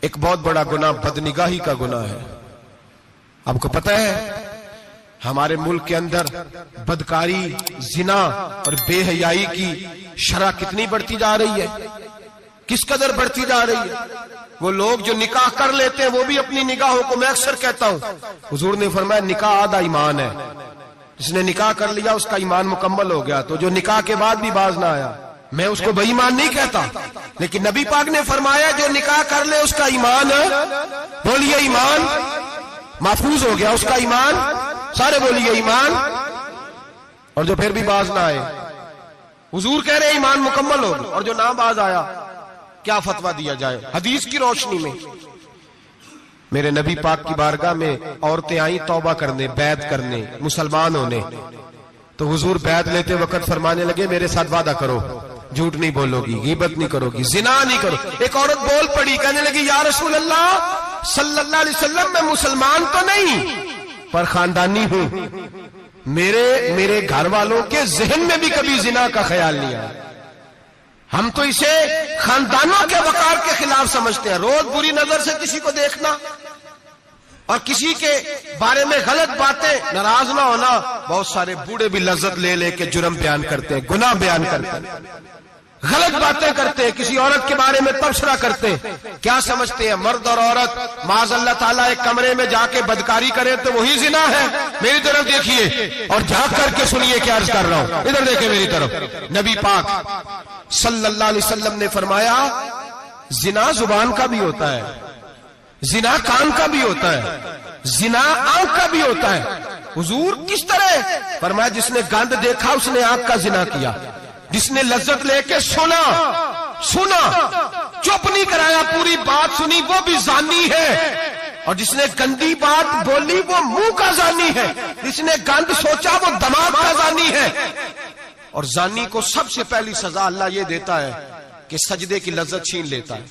ایک بہت بڑا گناہ بدنگاہی کا گناہ ہے. آپ کو پتہ ہے ہمارے ملک کے اندر بدکاری، زنا اور بے حیائی کی شرح کتنی بڑھتی جا رہی ہے، کس قدر بڑھتی جا رہی ہے. وہ لوگ جو نکاح کر لیتے ہیں وہ بھی اپنی نگاہوں کو، میں اکثر کہتا ہوں، حضور نے فرمایا نکاح آدھا ایمان ہے. جس نے نکاح کر لیا اس کا ایمان مکمل ہو گیا. تو جو نکاح کے بعد بھی باز نہ آیا، میں اس کو بے ایمان نہیں کہتا، لیکن نبی پاک نے فرمایا جو نکاح کر لے اس کا ایمان، بولیے ایمان محفوظ ہو گیا، اس کا ایمان، سارے بولیے ایمان. اور جو پھر بھی باز نہ آئے، حضور کہہ رہے ایمان مکمل ہو گیا. اور جو نہ باز آیا کیا فتویٰ دیا جائے حدیث کی روشنی میں؟ میرے نبی پاک کی بارگاہ میں عورتیں آئیں توبہ کرنے، بیعت کرنے، مسلمان ہونے. تو حضور بیعت لیتے وقت فرمانے لگے میرے ساتھ وعدہ کرو، جھوٹ نہیں بولو گی، غیبت نہیں کرو گی، زنا نہیں کرو. ایک عورت بول پڑی، کہنے لگی یا رسول اللہ صلی اللہ علیہ وسلم میں مسلمان تو نہیں پر خاندانی ہوں، میرے گھر والوں کے ذہن میں بھی کبھی زنا کا خیال نہیں آیا. ہم تو اسے خاندانوں کے وقار کے خلاف سمجھتے ہیں. روز بری نظر سے کسی کو دیکھنا اور کسی کے بارے میں غلط باتیں، ناراض نہ ہونا. بہت سارے بوڑھے بھی لذت لے لے کے جرم بیان کرتے ہیں، گناہ بیان کرتے ہیں، غلط باتیں کرتے ہیں، کسی عورت کے بارے میں تبصرہ کرتے ہیں. کیا سمجھتے ہیں مرد اور عورت معاذ اللہ تعالیٰ ایک کمرے میں جا کے بدکاری کرے تو وہی زنا ہے؟ میری طرف دیکھیے اور جھانک کر کے سنیے کیا عرض کر رہا ہوں، ادھر دیکھیں میری طرف. نبی پاک صلی اللہ علیہ وسلم نے فرمایا زنا زبان کا بھی ہوتا ہے، زنا کان کا بھی ہوتا ہے، زنا آنکھ کا بھی ہوتا ہے. حضور کس طرح فرمایا جس نے گند دیکھا اس نے آنکھ کا زنا کیا، جس نے لذت لے کے سنا چپ نہیں کرایا، پوری بات سنی، وہ بھی زانی ہے. اور جس نے گندی بات بولی وہ منہ کا زانی ہے، جس نے گند سوچا وہ دماغ کا زانی ہے. اور زانی کو سب سے پہلی سزا اللہ یہ دیتا ہے کہ سجدے کی لذت چھین لیتا ہے،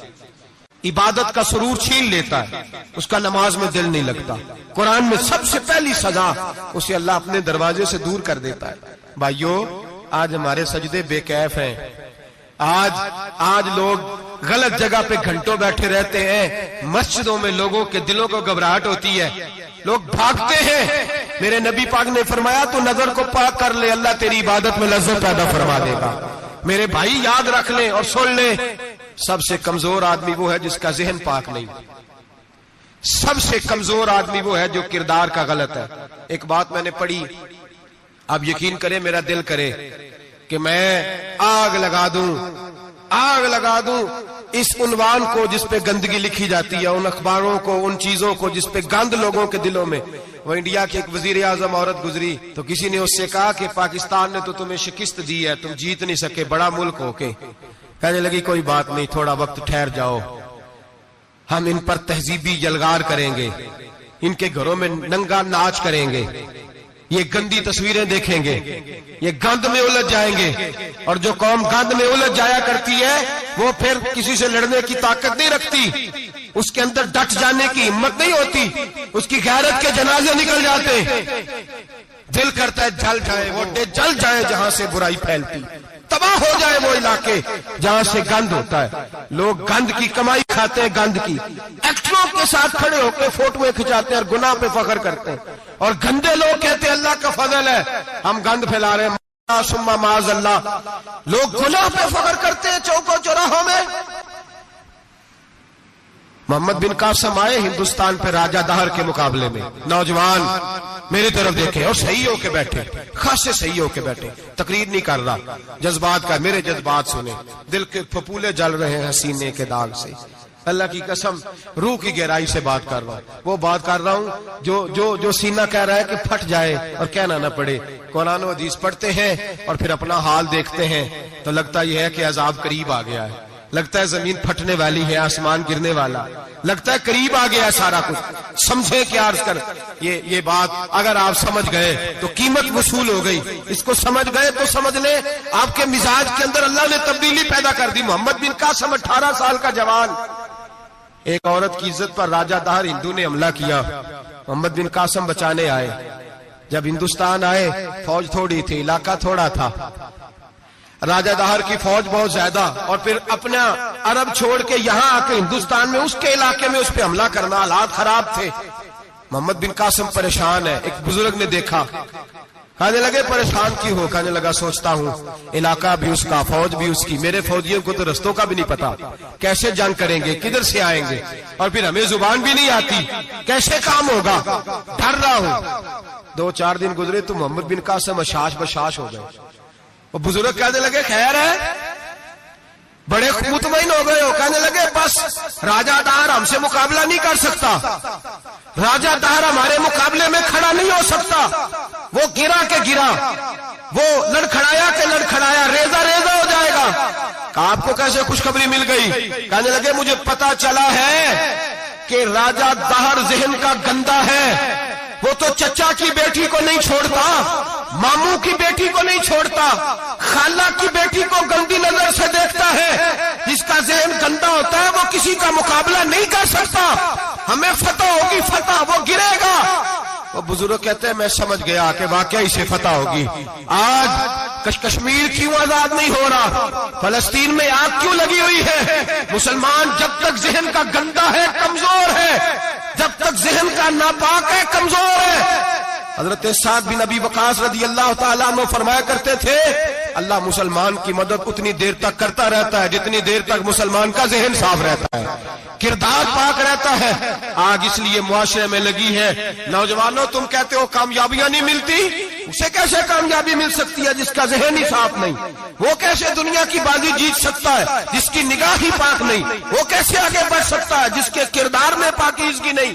عبادت کا سرور چھین لیتا ہے، اس کا نماز میں دل نہیں لگتا. قرآن میں سب سے پہلی سزا اسے اللہ اپنے دروازے سے دور کر دیتا ہے. بھائیو آج ہمارے سجدے بے کیف ہیں، آج لوگ غلط جگہ پہ گھنٹوں بیٹھے رہتے ہیں. مسجدوں میں لوگوں کے دلوں کو گھبراہٹ ہوتی ہے، لوگ بھاگتے ہیں. میرے نبی پاک نے فرمایا تو نظر کو پاک کر لے، اللہ تیری عبادت میں لذت پیدا فرما دے گا. میرے بھائی یاد رکھ لیں اور سن لیں، سب سے کمزور آدمی وہ ہے جس کا ذہن پاک نہیں. سب سے کمزور آدمی وہ ہے جو کردار کا غلط ہے. ایک بات میں نے پڑھی، آپ یقین کریں میرا دل کرے کہ میں آگ لگا دوں اس عنوان کو جس پہ گندگی لکھی جاتی ہے، ان اخباروں کو، ان چیزوں کو جس پہ گند لوگوں کے دلوں میں. وہ انڈیا کی ایک وزیر اعظم عورت گزری تو کسی نے اس سے کہا کہ پاکستان نے تو تمہیں شکست دی ہے، تم جیت نہیں سکے بڑا ملک ہو کے. کہنے لگی کوئی بات نہیں، تھوڑا وقت ٹھہر جاؤ، ہم ان پر تہذیبی یلغار کریں گے، ان کے گھروں میں ننگا ناچ کریں گے، یہ گندی تصویریں دیکھیں گے، یہ گند میں الجھ جائیں گے. اور جو قوم گند میں الجھ جایا کرتی ہے وہ پھر کسی سے لڑنے کی طاقت نہیں رکھتی، اس کے اندر ڈٹ جانے کی ہمت نہیں ہوتی، اس کی غیرت کے جنازے نکل جاتے. دل کرتا ہے جل جائے وہ جل جائے جہاں سے برائی پھیلتی، تباہ ہو جائے وہ علاقے جہاں سے گند ہوتا ہے. لوگ گند کی کمائی کھاتے ہیں، گند کی. ایکٹروں کے ساتھ کھڑے ہو کے فوٹویں کھچاتے ہیں اور گناہ پہ فخر کرتے ہیں. اور گندے لوگ کہتے ہیں اللہ کا فضل ہے ہم گند پھیلا رہے ہیں، ثم معاذ اللہ. لوگ گناہ پہ فخر کرتے ہیں چوکوں چوراہوں میں. محمد بن قاسم آئے ہندوستان پہ راجہ دہر کے مقابلے میں، نوجوان میری طرف دیکھے اور صحیح ہو کے بیٹھے، خاصے صحیح ہو کے بیٹھے، تقریر نہیں کر رہا، جذبات کا. میرے جذبات سنیں، دل کے پھپولے جل رہے ہیں سینے کے داغ سے. اللہ کی قسم روح کی گہرائی سے بات کر رہا ہوں، وہ بات کر رہا ہوں جو سینہ کہہ رہا ہے کہ پھٹ جائے اور کہنا نہ پڑے. قرآن و حدیث پڑھتے ہیں اور پھر اپنا حال دیکھتے ہیں تو لگتا یہ ہے کہ عذاب قریب آ گیا ہے، لگتا ہے زمین پھٹنے والی ہے، آسمان گرنے والا، لگتا ہے قریب آ گیا ہے سارا کچھ. سمجھے کیا عرض کر یہ بات اگر آپ سمجھ گئے تو قیمت وصول ہو گئی. اس کو سمجھ گئے تو سمجھ لیں آپ کے مزاج کے اندر اللہ نے تبدیلی پیدا کر دی. محمد بن قاسم 18 سال کا جوان، ایک عورت کی عزت پر راجہ دہر ہندو نے حملہ کیا، محمد بن قاسم بچانے آئے. جب ہندوستان آئے فوج تھوڑی تھی، علاقہ تھوڑا تھا، راجہ دہر کی فوج بہت زیادہ، اور پھر اپنا عرب چھوڑ کے یہاں آ کے ہندوستان میں اس کے علاقے میں اس پہ حملہ کرنا، حالات خراب تھے۔ محمد بن قاسم پریشان ہے۔ ایک بزرگ نے دیکھا، کہنے لگے پریشان کیوں ہو؟ کہنے لگا سوچتا ہوں علاقہ بھی اس کا، فوج بھی اس کی، میرے فوجیوں کو تو رستوں کا بھی نہیں پتا، کیسے جنگ کریں گے، کدھر سے آئیں گے، اور پھر ہمیں زبان بھی نہیں آتی، کیسے کام ہوگا، ڈر رہا ہوں۔ 2-4 دن گزرے تو محمد بن قاسم اشاش بشاش ہو گئے۔ وہ بزرگ کہنے لگے خیر ہے، بڑے مطمئن ہو گئے ہو؟ کہنے لگے بس راجہ دہر ہم سے مقابلہ نہیں کر سکتا، راجہ دہر ہمارے مقابلے میں کھڑا نہیں ہو سکتا، وہ گرا کے گرا، وہ لڑکھڑایا کے لڑکھڑایا، ریزہ ریزہ ہو جائے گا۔ کہ آپ کو کیسے خوشخبری مل گئی؟ کہنے لگے مجھے پتا چلا ہے کہ راجہ دہر ذہن کا گندا ہے، وہ تو چچا کی بیٹی کو نہیں چھوڑتا، ماموں کی بیٹی کو نہیں چھوڑتا، خالہ کی بیٹی کو گندی نظر سے دیکھتا ہے۔ جس کا ذہن گندا ہوتا ہے وہ کسی کا مقابلہ نہیں کر سکتا، ہمیں فتح ہوگی، فتح، وہ گرے گا۔ وہ بزرگ کہتے ہیں میں سمجھ گیا کہ واقعی سے فتح ہوگی۔ آج کشمیر کیوں آزاد نہیں ہو رہا، فلسطین میں آگ کیوں لگی ہوئی ہے؟ مسلمان جب تک ذہن کا گندا ہے کمزور ہے، جب تک ذہن کا ناپاک ہے کمزور ہے۔ حضرت سعد بن ابی وقاص رضی اللہ تعالیٰ عنہ فرمایا کرتے تھے اللہ مسلمان کی مدد اتنی دیر تک کرتا رہتا ہے جتنی دیر تک مسلمان کا ذہن صاف رہتا ہے، کردار پاک رہتا ہے۔ آگ اس لیے معاشرے میں لگی ہے۔ نوجوانوں تم کہتے ہو کامیابیاں نہیں ملتی، اسے کیسے کامیابی مل سکتی ہے جس کا ذہن ہی صاف نہیں؟ وہ کیسے دنیا کی بازی جیت سکتا ہے جس کی نگاہ ہی پاک نہیں؟ وہ کیسے آگے بڑھ سکتا ہے جس کے کردار میں پاکیزگی نہیں؟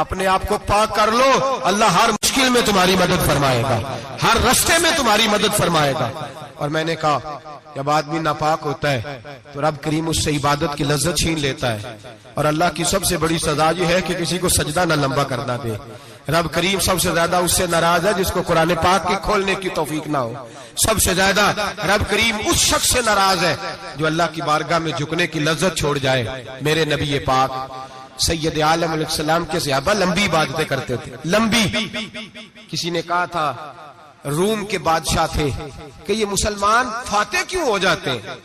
اپنے آپ کو پاک کر لو، اللہ ہر مشکل میں تمہاری مدد فرمائے گا، ہر رستے میں تمہاری مدد فرمائے گا۔ اور میں نے کہا جب آدمی ناپاک ہوتا ہے تو رب کریم اس سے عبادت کی لذت چھین لیتا ہے، اور اللہ کی سب سے بڑی سزا یہ ہے کہ کسی کو سجدہ نہ لمبا کرنا دے۔ رب کریم سب سے زیادہ اس سے ناراض ہے جس کو قرآن پاک کی کھولنے کی توفیق نہ ہو۔ سب سے زیادہ رب کریم اس شخص سے ناراض ہے جو اللہ کی بارگاہ میں جھکنے کی لذت چھوڑ جائے۔ میرے نبی پاک سید عالم علیہ السلام کے صحابہ لمبی عبادتیں کرتے تھے، لمبی۔ کسی نے کہا تھا روم کے بادشاہ تھے کہ یہ مسلمان فاتح کیوں ہو جاتے ہیں؟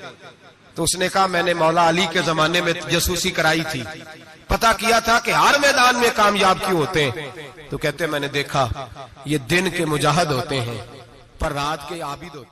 تو اس نے کہا میں نے مولا علی کے زمانے میں جاسوسی کرائی تھی، پتا کیا تھا کہ ہر میدان میں کامیاب کیوں ہوتے ہیں۔ تو کہتے میں نے دیکھا یہ دن کے مجاہد ہوتے ہیں پر رات کے عابد ہوتے ہیں۔